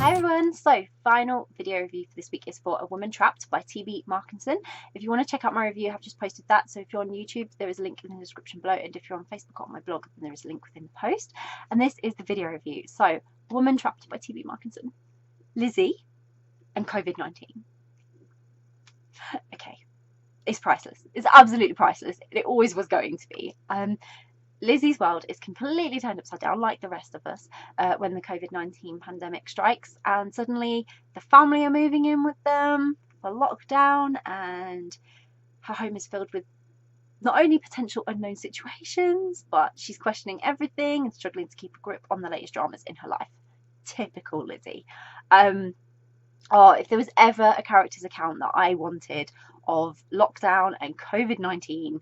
Hi everyone, so final video review for this week is for A Woman Trapped by TB Markinson. If you want to check out my review, I've just posted that. So if you're on YouTube, there is a link in the description below, and if you're on Facebook or on my blog, then there is a link within the post. And this is the video review. So, A Woman Trapped by TB Markinson. Lizzie and COVID-19. Okay, it's priceless. It's absolutely priceless. It always was going to be. Lizzie's world is completely turned upside down, like the rest of us, when the COVID-19 pandemic strikes, and suddenly the family are moving in with them for lockdown, and her home is filled with not only potential unknown situations, but she's questioning everything and struggling to keep a grip on the latest dramas in her life. Typical Lizzie. If there was ever a character's account that I wanted of lockdown and COVID-19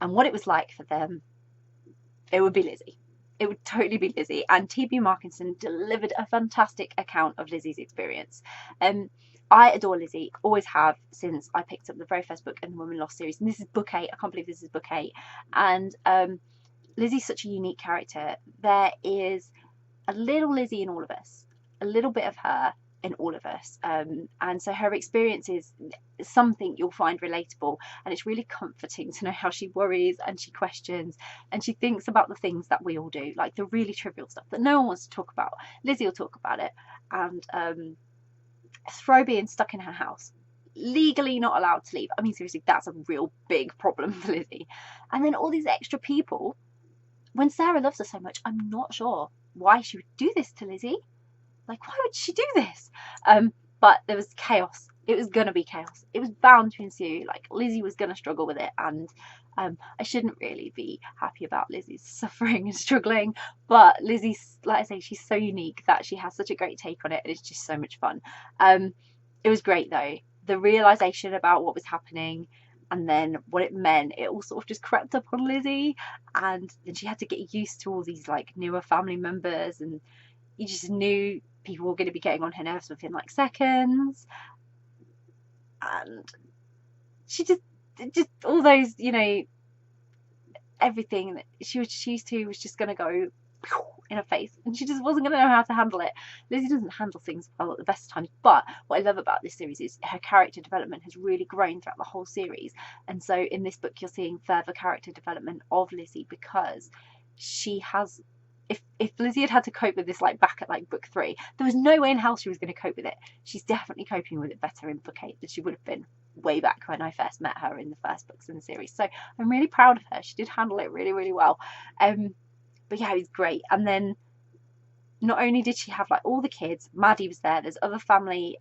and what it was like for them, it would be Lizzie. It would totally be Lizzie. And TB Markinson delivered a fantastic account of Lizzie's experience. I adore Lizzie, always have since I picked up the very first book in the Woman Lost series. And this is book 8. I can't believe this is book 8. And Lizzie's such a unique character. There is a little Lizzie in all of us, a little bit of her in all of us, and so her experience is something you'll find relatable, and it's really comforting to know how she worries and she questions and she thinks about the things that we all do, like the really trivial stuff that no one wants to talk about. Lizzie will talk about it. And throw being stuck in her house, legally not allowed to leave. I mean, seriously, that's a real big problem for Lizzie. And then all these extra people. When Sarah loves her so much, I'm not sure why she would do this to Lizzie. Like, why would she do this? But there was chaos. It was going to be chaos. It was bound to ensue. Like, Lizzie was going to struggle with it. And I shouldn't really be happy about Lizzie's suffering and struggling. But Lizzie's, like I say, she's so unique that she has such a great take on it. And it's just so much fun. It was great, though. The realisation about what was happening and then what it meant, it all sort of just crept up on Lizzie. And then she had to get used to all these, like, newer family members. And you just knew people were going to be getting on her nerves within like seconds, and she just all those, you know, everything that she was used to was just going to go in her face, and she just wasn't going to know how to handle it. Lizzie doesn't handle things well at the best of times, but what I love about this series is her character development has really grown throughout the whole series. And so in this book you're seeing further character development of Lizzie, because she has, if Lizzie had to cope with this like back at like book 3, there was no way in hell she was going to cope with it. She's definitely coping with it better in book 8 than she would have been way back when I first met her in the first books in the series. So I'm really proud of her. She did handle it really, really well. But yeah, it was great. And then not only did she have like all the kids, Maddie was there, there's other family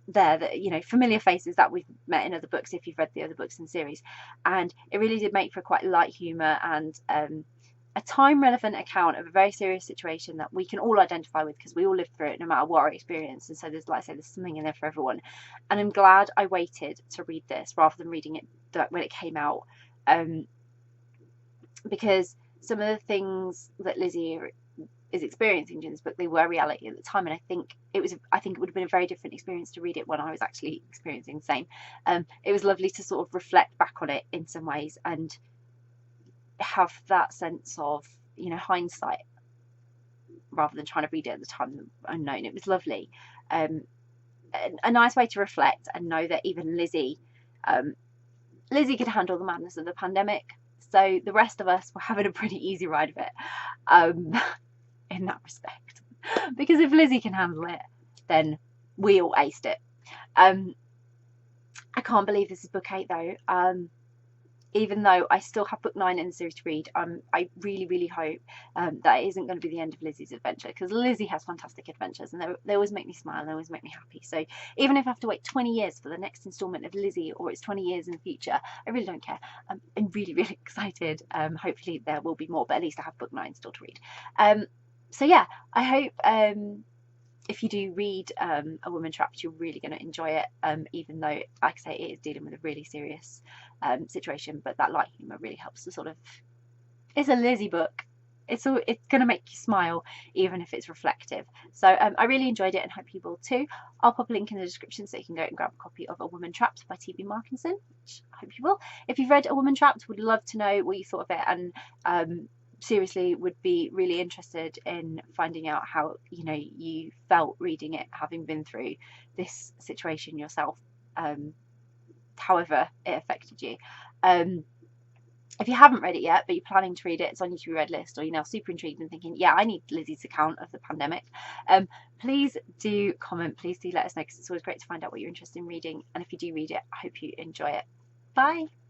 there that, you know, familiar faces that we've met in other books if you've read the other books in the series. And it really did make for quite light humour and a time relevant account of a very serious situation that we can all identify with, because we all lived through it no matter what our experience. And so there's, like I say, there's something in there for everyone. And I'm glad I waited to read this rather than reading it when it came out, because some of the things that Lizzie is experiencing in this book, they were reality at the time, and I think it would have been a very different experience to read it when I was actually experiencing the same. It was lovely to sort of reflect back on it in some ways and have that sense of, you know, hindsight rather than trying to read it at the time unknown. It was lovely, a nice way to reflect and know that even Lizzie could handle the madness of the pandemic. So the rest of us were having a pretty easy ride of it. In that respect, because if Lizzie can handle it, then we all aced it. I can't believe this is book 8 though. Even though I still have book 9 in the series to read, I really, really hope that it isn't going to be the end of Lizzie's adventure, because Lizzie has fantastic adventures and they always make me smile and they always make me happy. So even if I have to wait 20 years for the next instalment of Lizzie, or it's 20 years in the future, I really don't care. I'm really, really excited. Hopefully there will be more, but at least I have book 9 still to read. So yeah, I hope if you do read A Woman Trapped, you're really going to enjoy it, even though, like I say, it is dealing with a really serious situation, but that light humour really helps to sort of, it's a Lizzie book. It's going to make you smile, even if it's reflective. So I really enjoyed it and hope you will too. I'll pop a link in the description so you can go and grab a copy of A Woman Trapped by TB Markinson, which I hope you will. If you've read A Woman Trapped, would love to know what you thought of it, and seriously would be really interested in finding out how, you know, you felt reading it, having been through this situation yourself, however it affected you. If you haven't read it yet, but you're planning to read it, it's on your to be read list, or you're now super intrigued and thinking, yeah, I need Lizzie's account of the pandemic, please do comment, please do let us know, because it's always great to find out what you're interested in reading. And if you do read it, I hope you enjoy it. Bye.